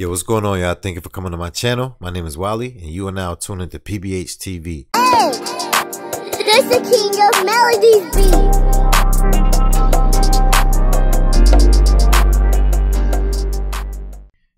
Yo, what's going on, y'all? Thank you for coming to my channel. My name is Wally, and you are now tuned into PBH TV. Hey, this the King of Melodies beat.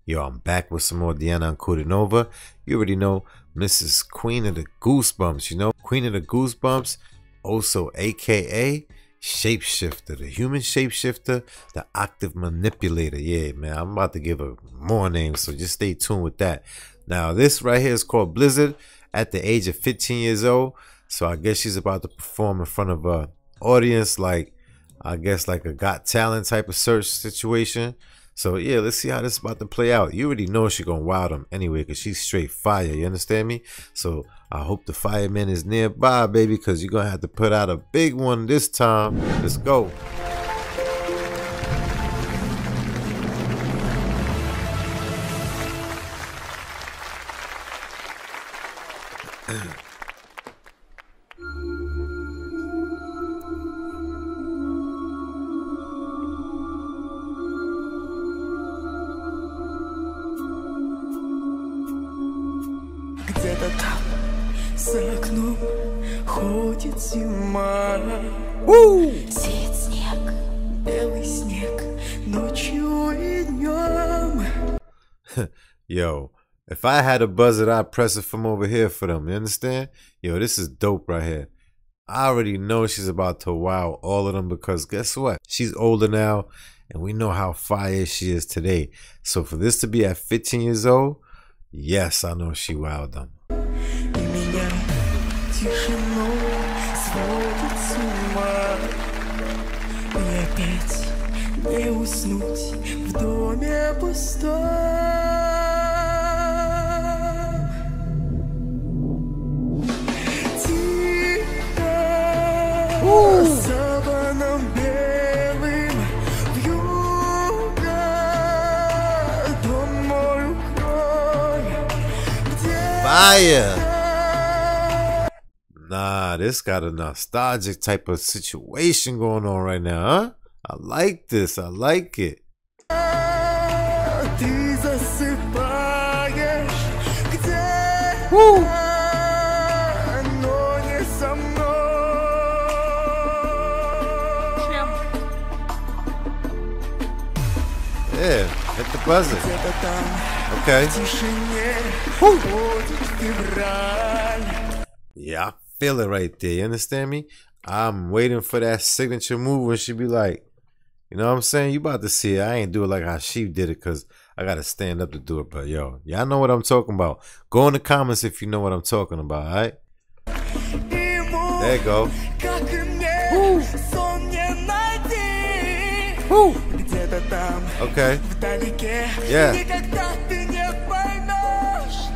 Yo, I'm back with some more Diana Ankudinova. You already know Mrs. Queen of the Goosebumps, you know? Queen of the Goosebumps, also AKA Shapeshifter, the human shapeshifter, the octave manipulator. Yeah, man, I'm about to give her more names, so just stay tuned with that. Now, this right here is called Blizzard at the age of 15 years old. So I guess she's about to perform in front of a audience, like, I guess like a Got Talent type of search situation. So yeah, let's see how this is about to play out. You already know she's gonna wow them anyway, because she's straight fire, you understand me? So I hope the fireman is nearby, baby, because you're gonna have to put out a big one this time. Let's go. Где-то там, за окном, ходит зима. Сеет снег, белый снег, ночью и днем. Yo, if I had a buzzer, I'd press it from over here for them, you understand? Yo, this is dope right here. I already know she's about to wow all of them, because guess what? She's older now, and we know how fire she is today. So for this to be at 15 years old, yes, I know she wowed them. И меня тишиной сводит с ума. И опять не уснуть в доме пустом. Тихо, саваном белым вьюга, дом мой укрой. Fire! Nah, this got a nostalgic type of situation going on right now, huh? I like this. I like it. Ты засыпаешь где-то, но не со мной. Yeah, hit the buzzer. Где-то там, Okay. в тишине, ходит февраль. Yeah, I feel it right there. You understand me? I'm waiting for that signature move when she be like, you know what I'm saying? You about to see it. I ain't do it like how she did it, because I got to stand up to do it. But yo, y'all know what I'm talking about. Go in the comments if you know what I'm talking about, all right? There you go. Как и мне, сон не найти. Где-то там, Okay. вдалеке, Yeah. никогда ты не поймешь.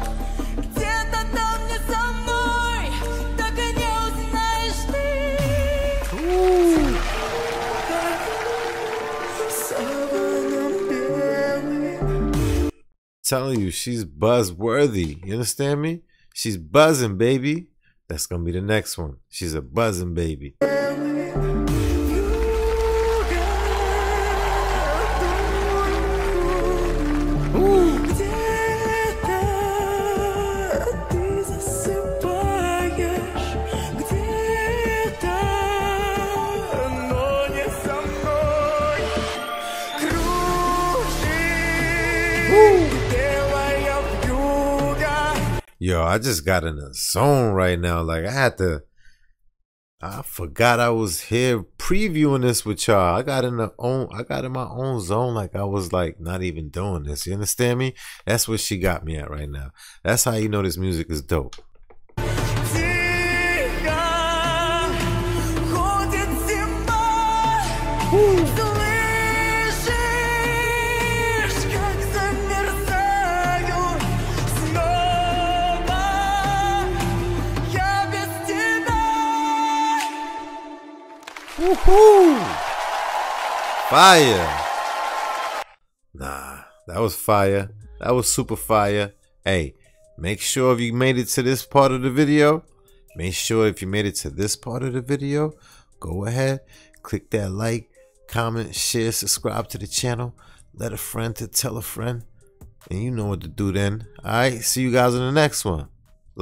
Где-то там не со мной, так и не узнаешь ты. Саваном белым. Telling you, she's buzzworthy. You understand me? She's buzzing, baby. That's gonna be the next one. She's a buzzing baby. Yo, I just got in a zone right now. Like I forgot I was here previewing this with y'all. I got in my own zone, like I was like not even doing this. You understand me? That's what she got me at right now. That's how you know this music is dope. Woohoo! Fire! Nah, that was fire. That was super fire. Hey, make sure if you made it to this part of the video, go ahead, click that like, comment, share, subscribe to the channel. Let a friend to tell a friend. And you know what to do then. Alright, see you guys in the next one.